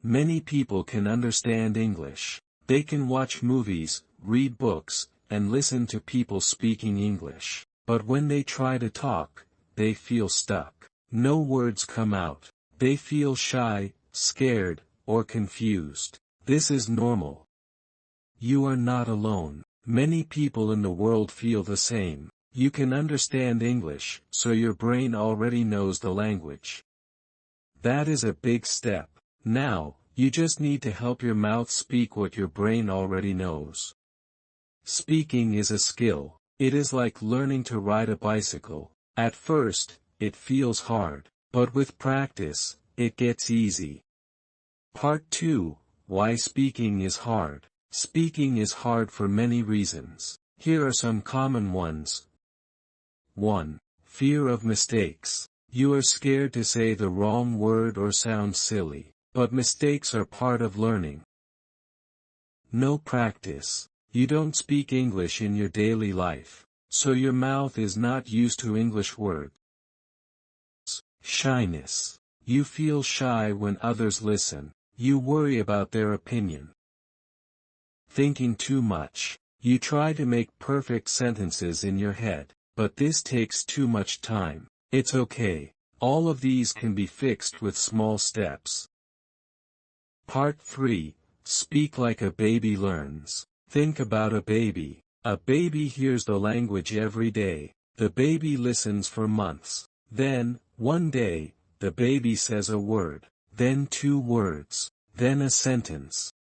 Many people can understand English. They can watch movies, read books, and listen to people speaking English. But when they try to talk, they feel stuck. No words come out. They feel shy, scared, or confused. This is normal. You are not alone. Many people in the world feel the same. You can understand English, so your brain already knows the language. That is a big step. Now, you just need to help your mouth speak what your brain already knows. Speaking is a skill. It is like learning to ride a bicycle. At first, it feels hard, but with practice, it gets easy. Part 2: Why speaking is hard. Speaking is hard for many reasons. Here are some common ones. 1. Fear of mistakes. You are scared to say the wrong word or sound silly, but mistakes are part of learning. No practice. You don't speak English in your daily life, so your mouth is not used to English words. Shyness. You feel shy when others listen. You worry about their opinion. Thinking too much. You try to make perfect sentences in your head, but this takes too much time. It's okay. All of these can be fixed with small steps. Part 3: Speak like a baby learns. Think about a baby. A baby hears the language every day. The baby listens for months. Then, one day, the baby says a word, then 2 words, then a sentence.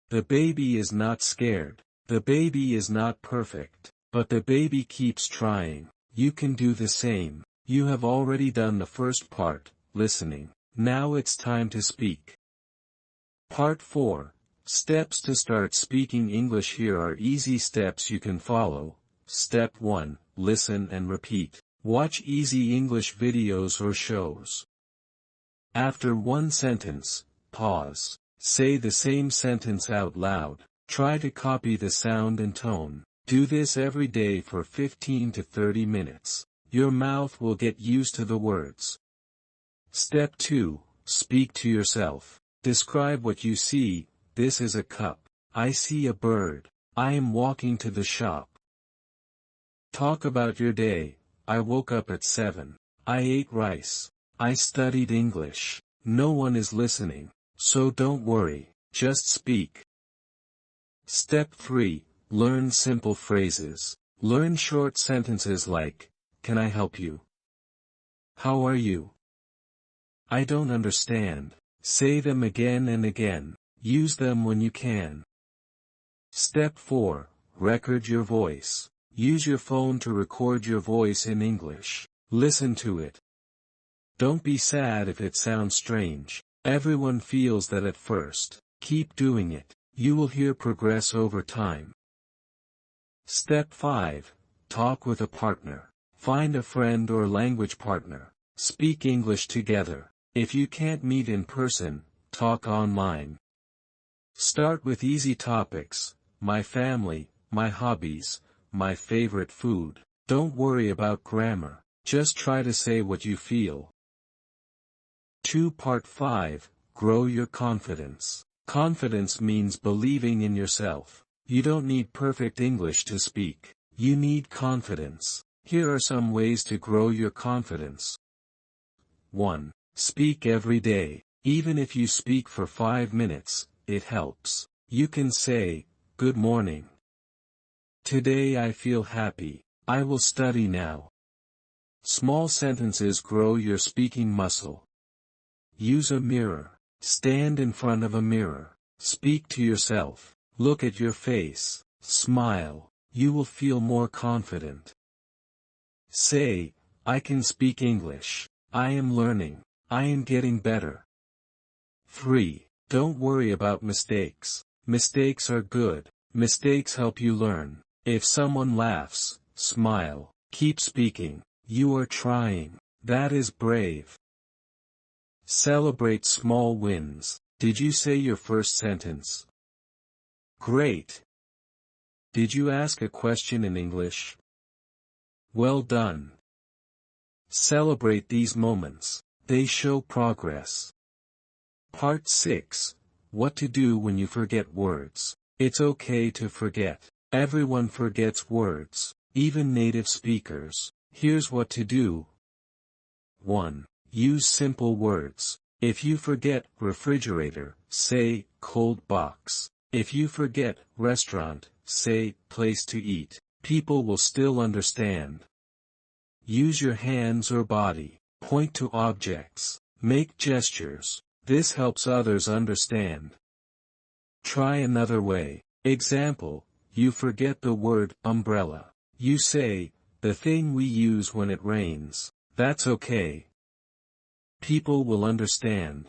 The baby is not scared. The baby is not perfect, but the baby keeps trying. You can do the same. You have already done the first part, listening. Now it's time to speak. Part 4: Steps to start speaking English. Here are easy steps you can follow. Step 1: Listen and repeat. Watch easy English videos or shows. After one sentence, pause. Say the same sentence out loud. Try to copy the sound and tone. Do this every day for 15 to 30 minutes. Your mouth will get used to the words. Step 2: Speak to yourself. Describe what you see. This is a cup. I see a bird. I am walking to the shop. Talk about your day. I woke up at 7. I ate rice. I studied English. No one is listening, so don't worry, just speak. Step 3: Learn simple phrases. Learn short sentences like, can I help you? How are you? I don't understand. Say them again and again. Use them when you can. Step 4: Record your voice. Use your phone to record your voice in English. Listen to it. Don't be sad if it sounds strange. Everyone feels that at first. Keep doing it. You will hear progress over time. Step 5: Talk with a partner. Find a friend or language partner. Speak English together. If you can't meet in person, talk online. Start with easy topics. My family, my hobbies, my favorite food. Don't worry about grammar. Just try to say what you feel. Part 5: Grow your confidence. Confidence means believing in yourself. You don't need perfect English to speak. You need confidence. Here are some ways to grow your confidence. 1. Speak every day. Even if you speak for 5 minutes, it helps. You can say, good morning. Today I feel happy. I will study now. Small sentences grow your speaking muscle. Use a mirror. Stand in front of a mirror. Speak to yourself. Look at your face. Smile. You will feel more confident. Say, I can speak English. I am learning. I am getting better. 3. Don't worry about mistakes. Mistakes are good. Mistakes help you learn. If someone laughs, smile. Keep speaking. You are trying. That is brave. Celebrate small wins. Did you say your first sentence? Great. Did you ask a question in English? Well done. Celebrate these moments. They show progress. Part 6. What to do when you forget words. It's okay to forget. Everyone forgets words, even native speakers. Here's what to do. 1. Use simple words. If you forget refrigerator, say cold box. If you forget restaurant, say place to eat. People will still understand. Use your hands or body. Point to objects. Make gestures. This helps others understand. Try another way. Example, you forget the word umbrella. You say, the thing we use when it rains. That's okay. People will understand.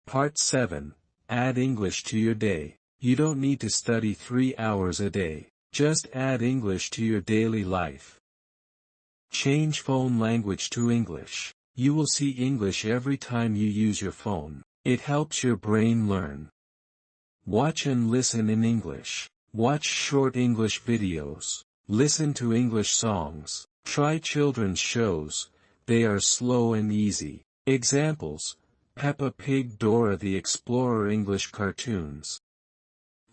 Part 7. Add English to your day. You don't need to study 3 hours a day. Just add English to your daily life. Change phone language to English. You will see English every time you use your phone. It helps your brain learn. Watch and listen in English. Watch short English videos. Listen to English songs. Try children's shows. They are slow and easy. Examples: Peppa Pig, Dora the Explorer. English cartoons.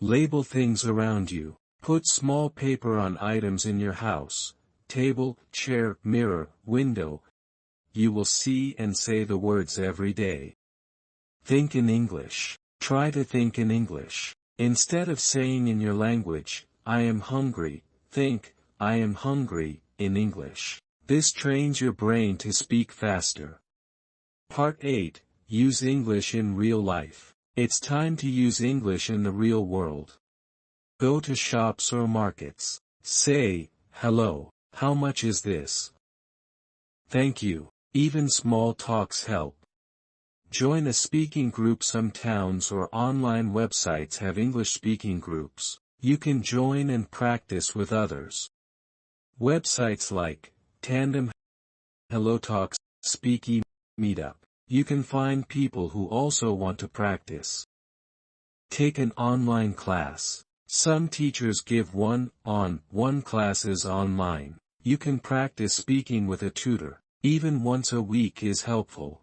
Label things around you. Put small paper on items in your house. Table, chair, mirror, window. You will see and say the words every day. Think in English. Try to think in English. Instead of saying in your language, I am hungry, think, I am hungry, in English. This trains your brain to speak faster. Part 8. Use English in real life. It's time to use English in the real world. Go to shops or markets. Say, hello, how much is this? Thank you. Even small talks help. Join a speaking group. Some towns or online websites have English speaking groups. You can join and practice with others. Websites like Tandem, HelloTalks, Speaky, Meetup. You can find people who also want to practice. Take an online class. Some teachers give one-on-one classes online. You can practice speaking with a tutor. Even once a week is helpful.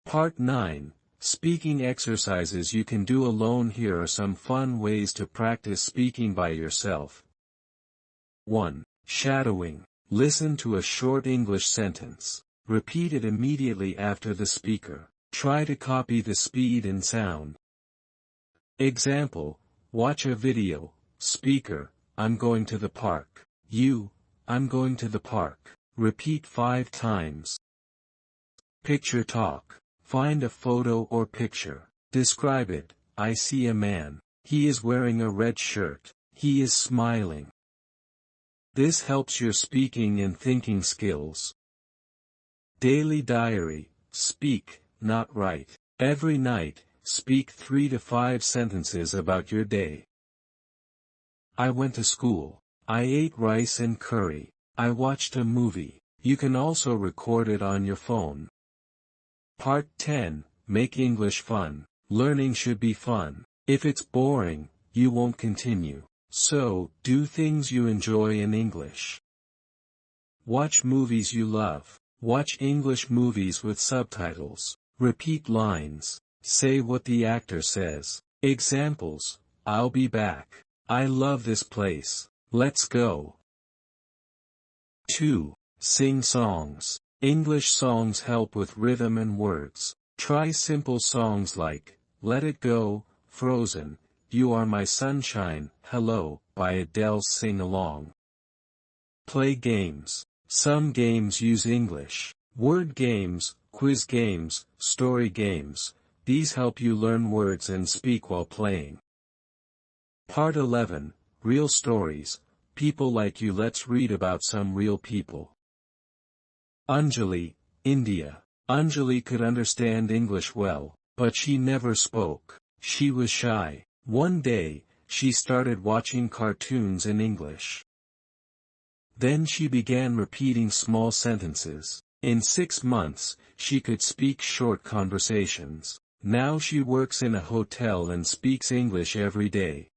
Part 9. Speaking exercises you can do alone. Here are some fun ways to practice speaking by yourself. 1. Shadowing. Listen to a short English sentence. Repeat it immediately after the speaker. Try to copy the speed and sound. Example, watch a video. Speaker, I'm going to the park. You, I'm going to the park. Repeat 5 times. Picture talk. Find a photo or picture. Describe it. I see a man. He is wearing a red shirt. He is smiling. This helps your speaking and thinking skills. Daily diary. Speak, not write. Every night, speak 3 to 5 sentences about your day. I went to school. I ate rice and curry. I watched a movie. You can also record it on your phone. Part 10. Make English fun. Learning should be fun. If it's boring, you won't continue. So, do things you enjoy in English. Watch movies you love. Watch English movies with subtitles. Repeat lines. Say what the actor says. Examples: I'll be back. I love this place. Let's go. 2. Sing songs. English songs help with rhythm and words. Try simple songs like, Let It Go, Frozen, You Are My Sunshine, Hello, by Adele. Sing along. Play games. Some games use English. Word games, quiz games, story games. These help you learn words and speak while playing. Part 11. Real stories. People like you. Let's read about some real people. Anjali, India. Anjali could understand English well, but she never spoke. She was shy. One day, she started watching cartoons in English. Then she began repeating small sentences. In 6 months, she could speak short conversations. Now she works in a hotel and speaks English every day.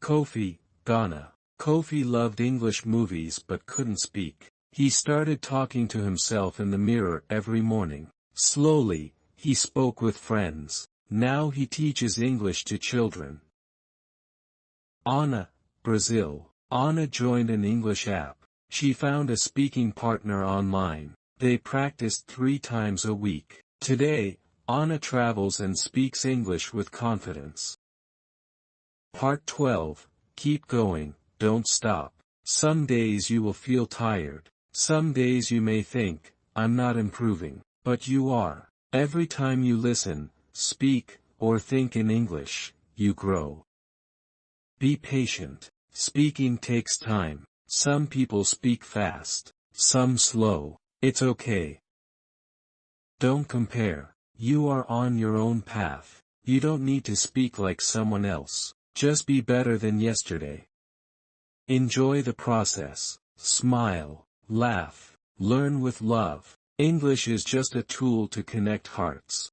Kofi, Ghana. Kofi loved English movies but couldn't speak. He started talking to himself in the mirror every morning. Slowly, He spoke with friends. Now he teaches English to children. Anna, Brazil. Anna joined an English app. She found a speaking partner online. They practiced 3 times a week. Today, Anna travels and speaks English with confidence. Part 12. Keep going, don't stop. Some days you will feel tired. Some days you may think, I'm not improving. But you are. Every time you listen, speak, or think in English, you grow. Be patient. Speaking takes time. Some people speak fast, some slow. It's okay. Don't compare. You are on your own path. You don't need to speak like someone else. Just be better than yesterday. Enjoy the process. Smile, laugh, learn with love. English is just a tool to connect hearts.